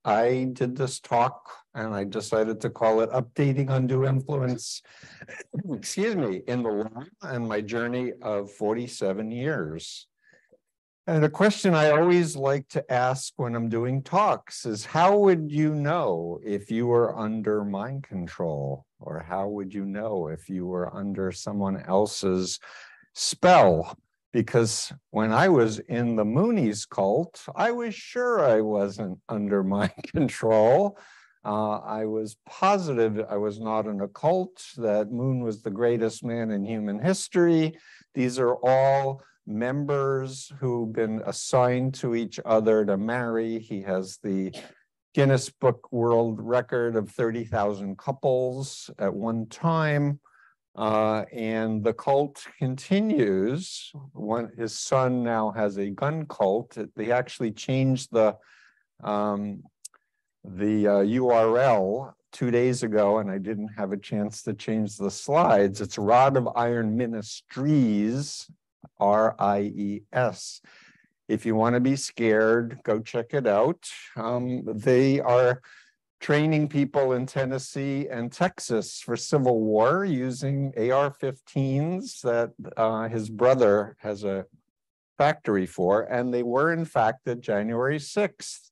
I did this talk and I decided to call it Updating Undue Influence, excuse me, in the law and my journey of 47 years. And a question I always like to ask when I'm doing talks is, how would you know if you were under mind control? Or how would you know if you were under someone else's spell? Because when I was in the Moonies cult, I was sure I wasn't under mind control. I was positive I was not in a cult, that Moon was the greatest man in human history. These are all members who've been assigned to each other to marry. He has the Guinness Book World Record of 30,000 couples at one time. And the cult continues. His son now has a gun cult. They actually changed the URL 2 days ago, and I didn't have a chance to change the slides. It's Rod of Iron Ministries, RIES. If you want to be scared, go check it out. They are training people in Tennessee and Texas for civil war using AR-15s that his brother has a factory for. And they were, in fact, at January 6th,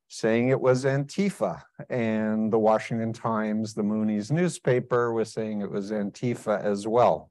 saying it was Antifa. And the Washington Times, the Moonies newspaper, was saying it was Antifa as well.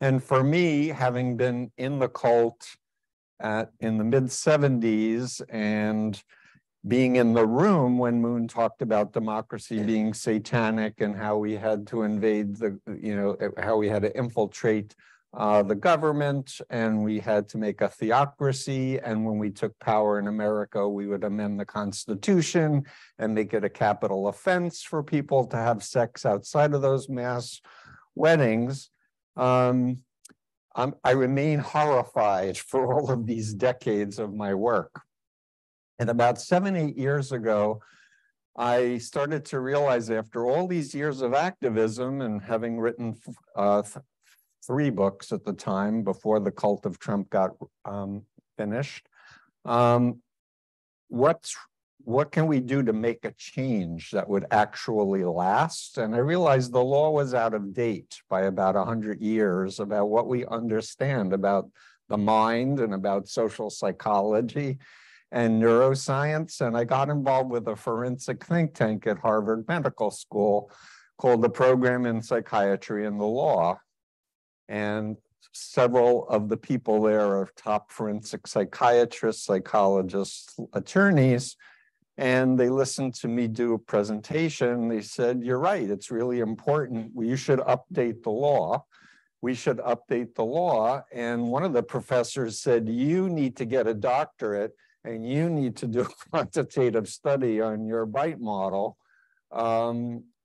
And for me, having been in the cult in the mid-70s and being in the room when Moon talked about democracy being satanic and how we had to invade how we had to infiltrate the government, and we had to make a theocracy, and when we took power in America, we would amend the Constitution and make it a capital offense for people to have sex outside of those mass weddings. I remain horrified for all of these decades of my work. And about 7, 8 years ago, I started to realize, after all these years of activism and having written 3 books at the time before The Cult of Trump got finished, what can we do to make a change that would actually last? And I realized the law was out of date by about 100 years about what we understand about the mind and about social psychology and neuroscience. And I got involved with a forensic think tank at Harvard Medical School called the Program in Psychiatry and the Law. And several of the people there are top forensic psychiatrists, psychologists, attorneys. And they listened to me do a presentation. They said, "You're right, it's really important. You should update the law. We should update the law." And one of the professors said, "You need to get a doctorate and you need to do a quantitative study on your bite model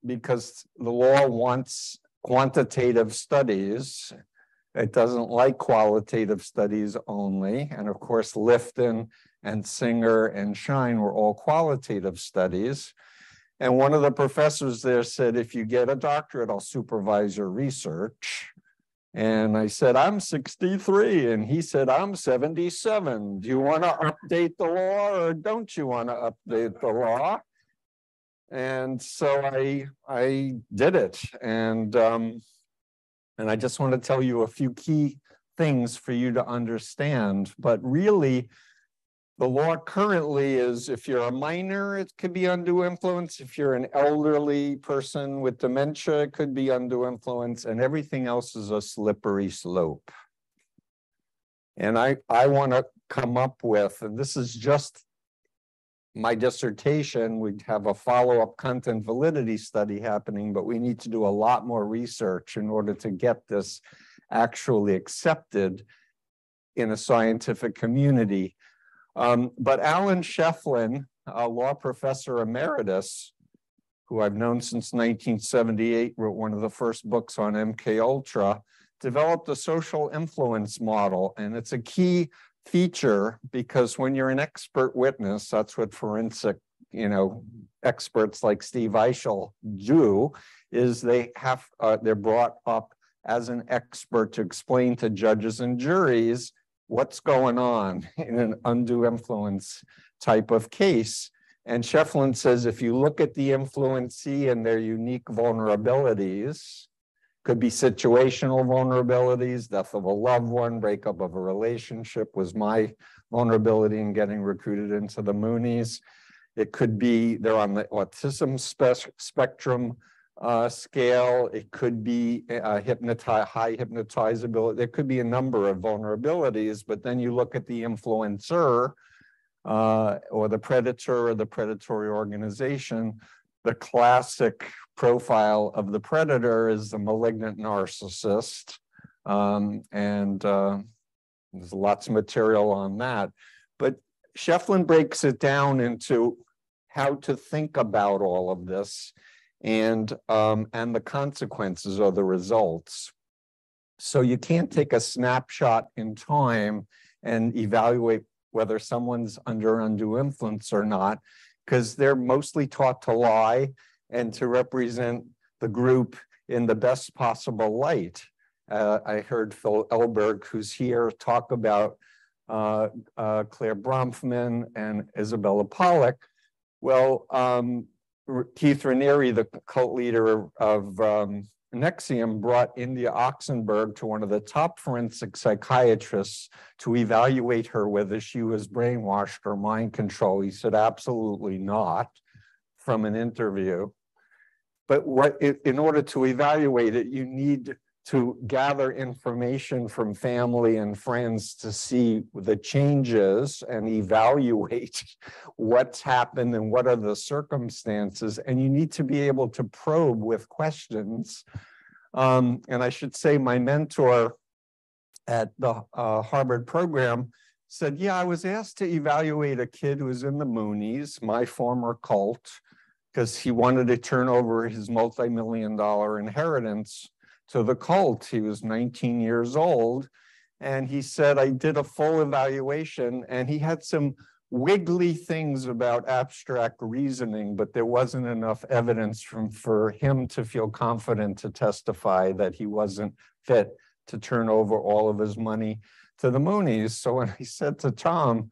because the law wants quantitative studies. It doesn't like qualitative studies only." And of course, Lifton and Singer and Shine were all qualitative studies. And one of the professors there said, "If you get a doctorate, I'll supervise your research." And I said, "I'm 63. And he said, "I'm 77. Do you want to update the law or don't you want to update the law?" And so I did it. And I just want to tell you a few key things for you to understand. But really, the law currently is, if you're a minor, it could be undue influence. If you're an elderly person with dementia, it could be undue influence. And everything else is a slippery slope. And I want to come up with, and this is just my dissertation, we'd have a follow-up content validity study happening, but we need to do a lot more research in order to get this actually accepted in a scientific community. But Alan Shefflin, a law professor emeritus, who I've known since 1978, wrote one of the first books on MKUltra, developed a social influence model. And it's a key feature because when you're an expert witness, that's what forensic, experts like Steve Eichel do, is they're brought up as an expert to explain to judges and juries what's going on in an undue influence type of case. And Shefflin says, if you look at the influencee and their unique vulnerabilities, could be situational vulnerabilities, death of a loved one, breakup of a relationship was my vulnerability in getting recruited into the Moonies. It could be they're on the autism spectrum scale. It could be high hypnotizability. There could be a number of vulnerabilities, but then you look at the influencer or the predator or the predatory organization. The classic profile of the predator is the malignant narcissist. There's lots of material on that. But Shefflin breaks it down into how to think about all of this and the consequences or the results. So you can't take a snapshot in time and evaluate whether someone's under undue influence or not, because they're mostly taught to lie and to represent the group in the best possible light. I heard Phil Elberg, who's here, talk about Claire Bronfman and Isabella Pollack. Well, Keith Raniere, the cult leader of Nexium, brought India Oxenberg to one of the top forensic psychiatrists to evaluate her whether she was brainwashed or mind controlled. He said, absolutely not, from an interview. But in order to evaluate it, you need to gather information from family and friends to see the changes and evaluate what's happened and what are the circumstances. And you need to be able to probe with questions. And I should say my mentor at the Harvard program said, yeah, I was asked to evaluate a kid who was in the Moonies, my former cult, because he wanted to turn over his multi-million-dollar inheritance to the cult. He was 19 years old. And he said, I did a full evaluation, and he had some wiggly things about abstract reasoning, but there wasn't enough evidence for him to feel confident to testify that he wasn't fit to turn over all of his money to the Moonies. So when I said to Tom,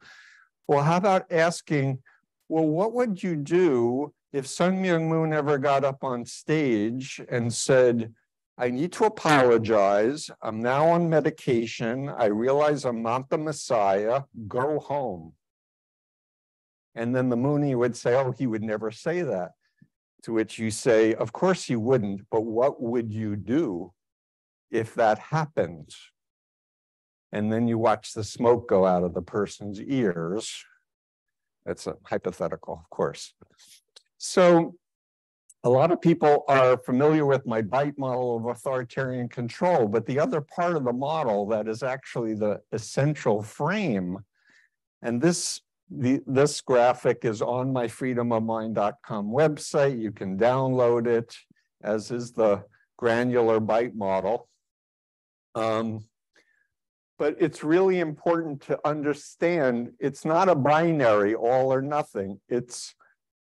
well, how about asking, well, what would you do if Sun Myung Moon ever got up on stage and said, I need to apologize. I'm now on medication. I realize I'm not the Messiah. Go home. And then the Moonie would say, oh, he would never say that. To which you say, of course he wouldn't, but what would you do if that happened? And then you watch the smoke go out of the person's ears. That's a hypothetical, of course. So a lot of people are familiar with my BITE model of authoritarian control, but the other part of the model that is actually the essential frame, and this graphic is on my freedomofmind.com website. You can download it, as is the granular BITE model. But it's really important to understand it's not a binary, all or nothing. It's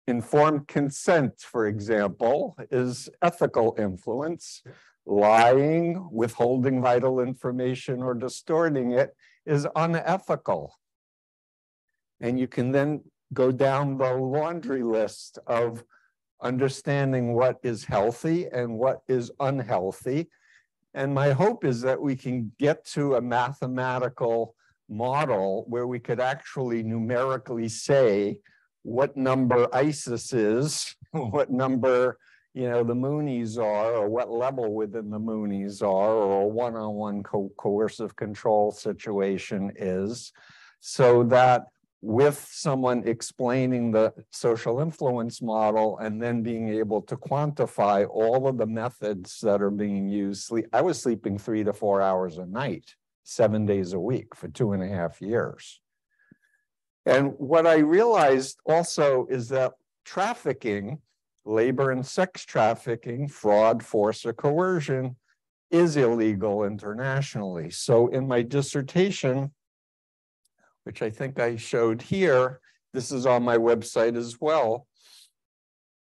informed consent, for example, is ethical influence. Lying, withholding vital information, or distorting it is unethical. And you can then go down the laundry list of understanding what is healthy and what is unhealthy. And my hope is that we can get to a mathematical model where we could actually numerically say what number ISIS is, what number, the Moonies are, or what level within the Moonies are, or a one-on-one coercive control situation is, so that with someone explaining the social influence model and then being able to quantify all of the methods that are being used. I was sleeping 3 to 4 hours a night, 7 days a week for 2.5 years. And what I realized also is that trafficking, labor and sex trafficking, fraud, force, or coercion is illegal internationally. So in my dissertation, which I think I showed here, this is on my website as well,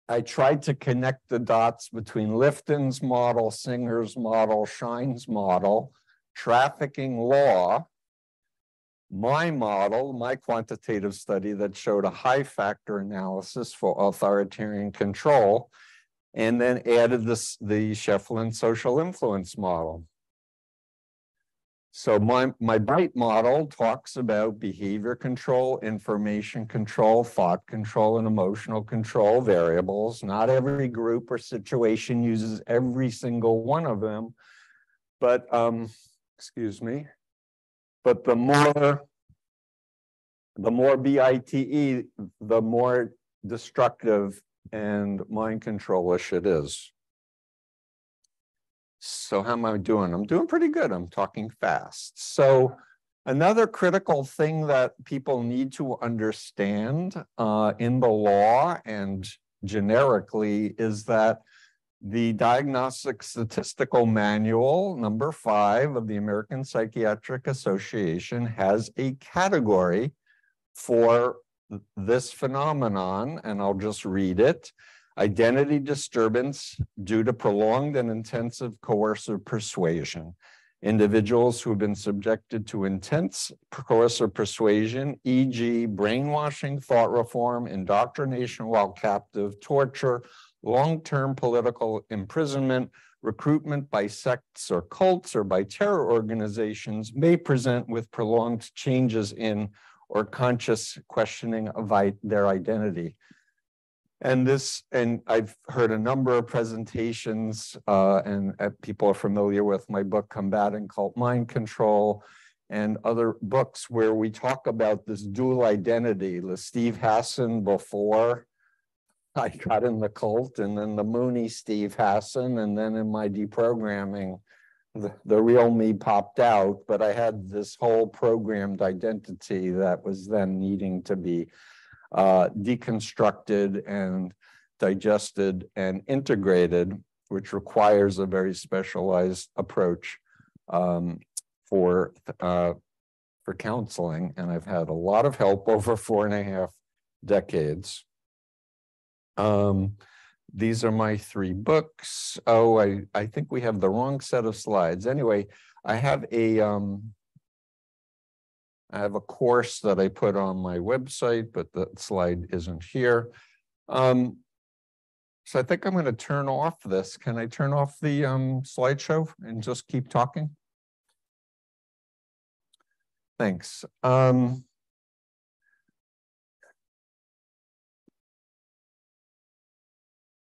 I tried to connect the dots between Lifton's model, Singer's model, Shine's model, trafficking law, my model, my quantitative study that showed a high factor analysis for authoritarian control, and then added the Shefflin social influence model. So my BRIGHT model talks about behavior control, information control, thought control, and emotional control variables. Not every group or situation uses every single one of them, but excuse me. But the more BITE, the more destructive and mind control-ish it is. So how am I doing? I'm doing pretty good. I'm talking fast. So another critical thing that people need to understand in the law and generically is that the Diagnostic Statistical Manual, number 5 of the American Psychiatric Association, has a category for this phenomenon, and I'll just read it. Identity disturbance due to prolonged and intensive coercive persuasion. Individuals who have been subjected to intense coercive persuasion, e.g. brainwashing, thought reform, indoctrination while captive, torture, long-term political imprisonment, recruitment by sects or cults or by terror organizations may present with prolonged changes in or conscious questioning of their identity. And I've heard a number of presentations and people are familiar with my book, Combating Cult Mind Control, and other books where we talk about this dual identity, the Steve Hassan before I got in the cult, and then the Mooney Steve Hassan, and then in my deprogramming, the real me popped out, but I had this whole programmed identity that was then needing to be deconstructed and digested and integrated, which requires a very specialized approach for counseling. And I've had a lot of help over 4.5 decades. These are my 3 books. Oh, I think we have the wrong set of slides. Anyway, I have a course that I put on my website, but the slide isn't here. So I think I'm going to turn off this. Can I turn off the slideshow and just keep talking? Thanks.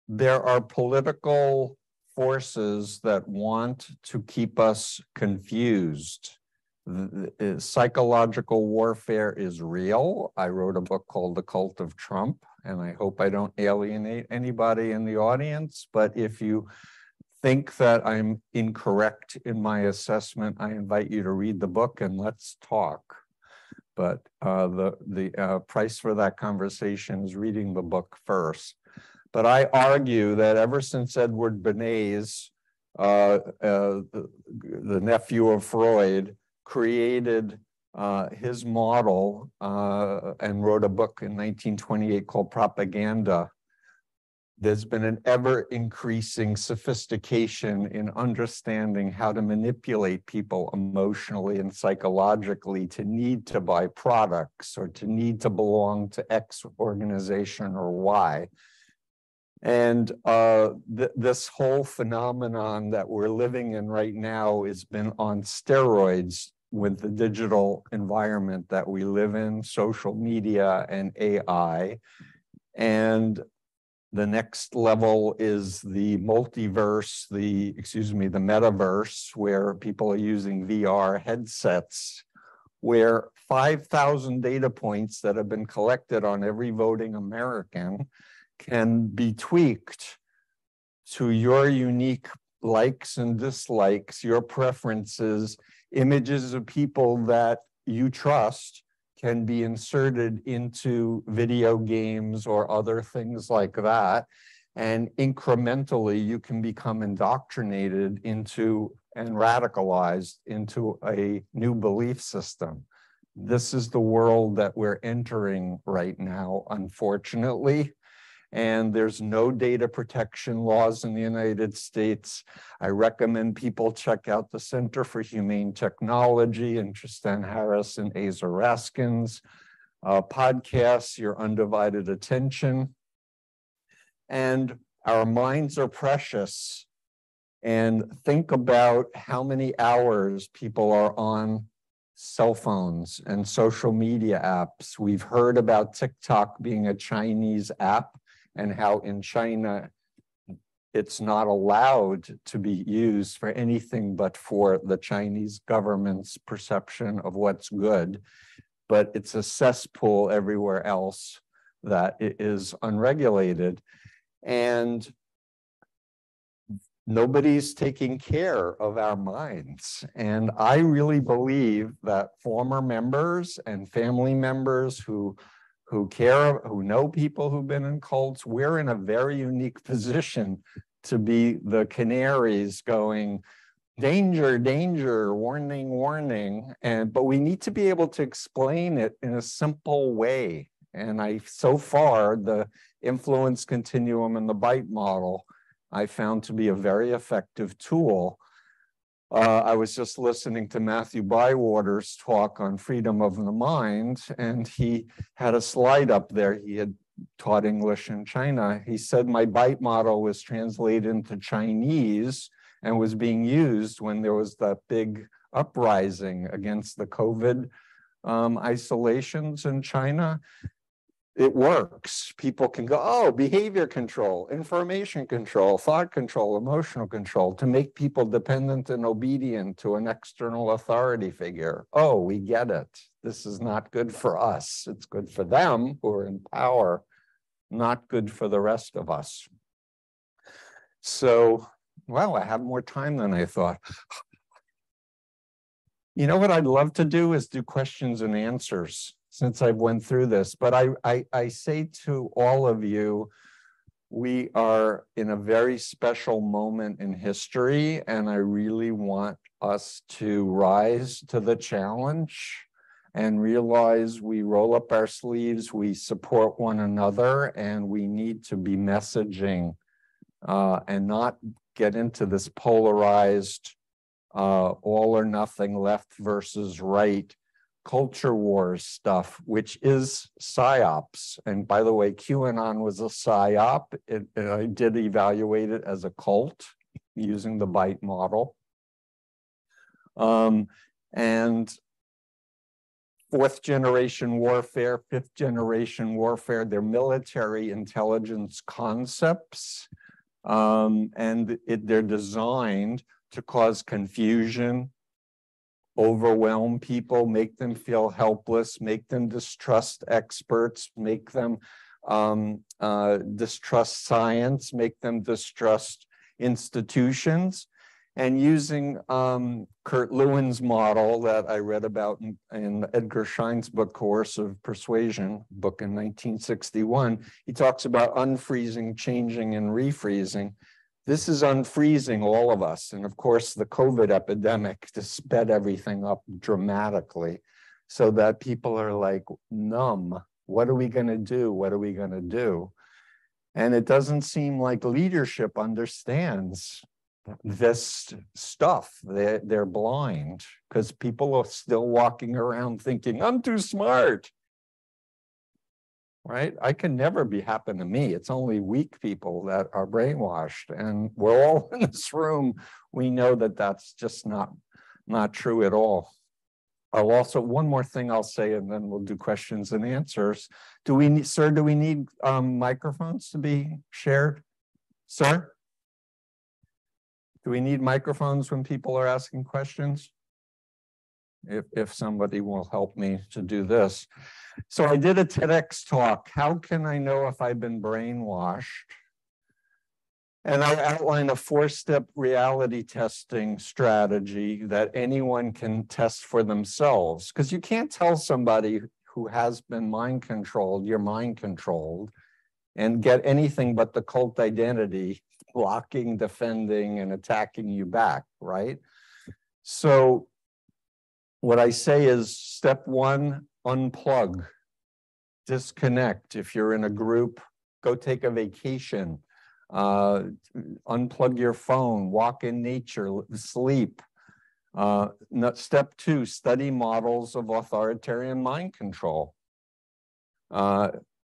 There are political forces that want to keep us confused. Psychological warfare is real. I wrote a book called The Cult of Trump, and I hope I don't alienate anybody in the audience, but if you think that I'm incorrect in my assessment, I invite you to read the book and let's talk. But the price for that conversation is reading the book first. But I argue that ever since Edward Bernays, the nephew of Freud, created his model and wrote a book in 1928 called Propaganda, there's been an ever-increasing sophistication in understanding how to manipulate people emotionally and psychologically to need to buy products or to need to belong to X organization or Y. And this whole phenomenon that we're living in right now has been on steroids with the digital environment that we live in, social media and AI. And the next level is the multiverse, the metaverse, where people are using VR headsets, where 5,000 data points that have been collected on every voting American can be tweaked to your unique likes and dislikes, your preferences, images of people that you trust can be inserted into video games or other things like that. And incrementally, you can become indoctrinated into and radicalized into a new belief system. This is the world that we're entering right now, unfortunately. and there's no data protection laws in the United States. I recommend people check out the Center for Humane Technology and Tristan Harris and Asa Raskin's podcasts, Your Undivided Attention. And our minds are precious. And think about how many hours people are on cell phones and social media apps. We've heard about TikTok being a Chinese app and how in China it's not allowed to be used for anything but for the Chinese government's perception of what's good. But it's a cesspool everywhere else that it is unregulated. And nobody's taking care of our minds. And I really believe that former members and family members who know people who've been in cults, we're in a very unique position to be the canaries going, danger, danger, warning, warning. But we need to be able to explain it in a simple way. And so far, the influence continuum and the bite model I found to be a very effective tool. I was just listening to Matthew Bywater's talk on freedom of the mind, and he had a slide up there. He had taught English in China. He said, my bite model was translated into Chinese and was being used when there was that big uprising against the COVID isolations in China. It works. People can go, oh, behavior control, information control, thought control, emotional control, to make people dependent and obedient to an external authority figure. Oh, we get it. This is not good for us. It's good for them who are in power, not good for the rest of us. So, well, I have more time than I thought. You know what I'd love to do is do questions and answers, since I've went through this. But I say to all of you, we are in a very special moment in history, and I really want us to rise to the challenge and realize we roll up our sleeves, we support one another, and we need to be messaging and not get into this polarized all or nothing, left versus right, culture wars stuff, which is psyops. And by the way, QAnon was a psyop. I did evaluate it as a cult using the bite model. And fourth generation warfare, fifth generation warfare, they're military intelligence concepts. And they're designed to cause confusion, overwhelm people, make them feel helpless, make them distrust experts, make them distrust science, make them distrust institutions. And using Kurt Lewin's model that I read about in Edgar Schein's book, Coercive Persuasion, book in 1961, he talks about unfreezing, changing, and refreezing. This is unfreezing all of us. And of course, the COVID epidemic just sped everything up dramatically so that people are like numb. What are we going to do? What are we going to do? And it doesn't seem like leadership understands this stuff. They're blind because people are still walking around thinking, I'm too smart. Right? I can never be happen to me. It's only weak people that are brainwashed. And we're all in this room. We know that that's just not true at all. I'll also, one more thing I'll say, and then we'll do questions and answers. Do we need microphones to be shared? Sir? Do we need microphones when people are asking questions? If somebody will help me to do this. So I did a TEDx talk. How can I know if I've been brainwashed? And I outlined a 4-step reality testing strategy that anyone can test for themselves. Because you can't tell somebody who has been mind controlled, you're mind controlled, and get anything but the cult identity, blocking, defending, and attacking you back, right? So what I say is step 1, unplug, disconnect. If you're in a group, go take a vacation, unplug your phone, walk in nature, sleep. Step 2, study models of authoritarian mind control.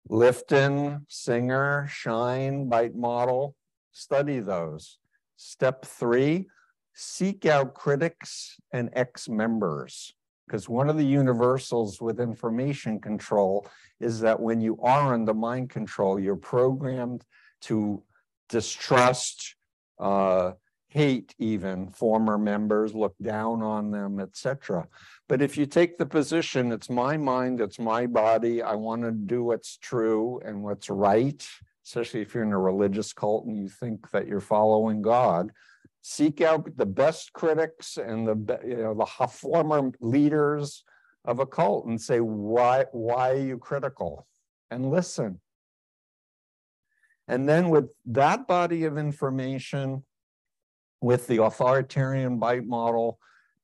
Lifton, Singer, Shine, Bite model, study those. Step 3, seek out critics and ex-members, because one of the universals with information control is that when you are under mind control, you're programmed to distrust, hate even former members, look down on them, etc. But if you take the position, it's my mind, it's my body, I want to do what's true and what's right, especially if you're in a religious cult and you think that you're following God, seek out the best critics and the former leaders of a cult and say, why are you critical? And listen. And then with that body of information, with the authoritarian bite model,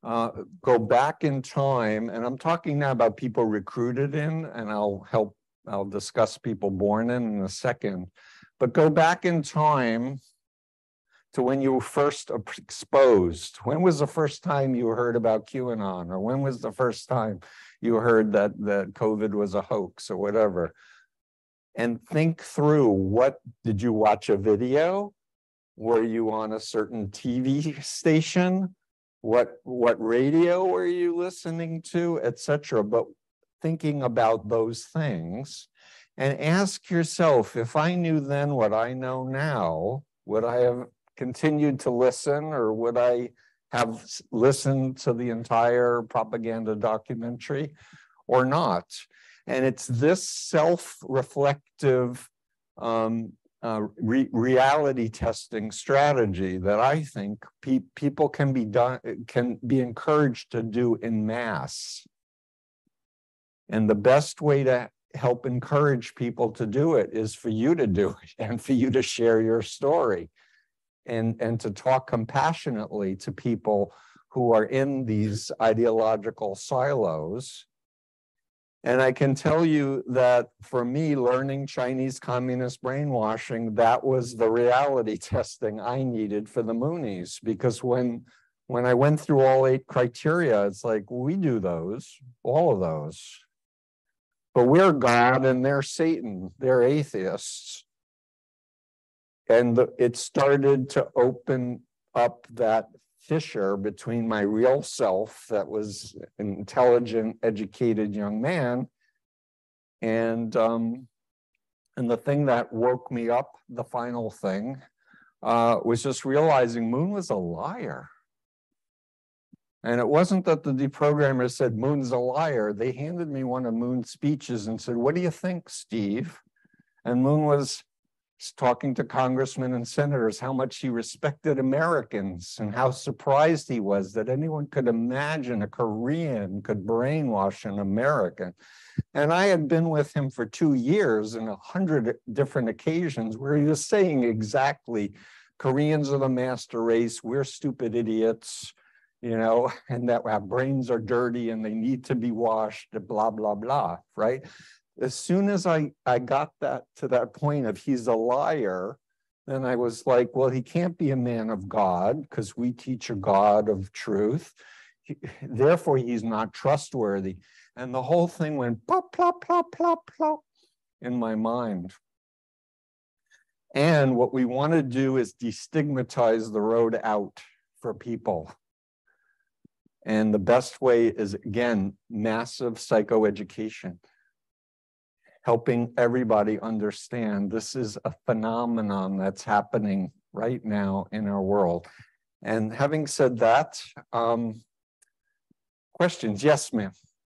go back in time, and I'm talking now about people recruited in, and I'll discuss people born in a second, but go back in time to when you were first exposed. When was the first time you heard about QAnon? Or when was the first time you heard that COVID was a hoax or whatever? And think through, what did you watch a video? Were you on a certain TV station? What radio were you listening to, etc.? But thinking about those things, and ask yourself, if I knew then what I know now, would I have continued to listen, or would I have listened to the entire propaganda documentary or not? And it's this self-reflective reality testing strategy that I think people can be encouraged to do in mass. And the best way to help encourage people to do it is for you to do it, and for you to share your story, and to talk compassionately to people who are in these ideological silos. And I can tell you that for me, learning Chinese communist brainwashing, that was the reality testing I needed for the Moonies. Because when I went through all 8 criteria, it's like, we do those, all of those. But we're God and they're Satan, they're atheists. And it started to open up that fissure between my real self, that was an intelligent, educated young man, and the thing that woke me up, the final thing, was just realizing Moon was a liar. And it wasn't that the deprogrammer said Moon's a liar. They handed me one of Moon's speeches and said, "What do you think, Steve?" And Moon was talking to congressmen and senators how much he respected Americans and how surprised he was that anyone could imagine a Korean could brainwash an American. And I had been with him for 2 years in 100 different occasions where he was saying exactly, Koreans are the master race, we're stupid idiots, and that our brains are dirty and they need to be washed, blah, blah, blah, right? As soon as I got to that point of he's a liar, then I was like, well, he can't be a man of God because we teach a God of truth. Therefore, he's not trustworthy. And the whole thing went plop, plop, plop, plop, plop in my mind. And what we want to do is destigmatize the road out for people. And the best way is, again, massive psychoeducation. Helping everybody understand this is a phenomenon that's happening right now in our world. And having said that, questions? Yes, ma'am.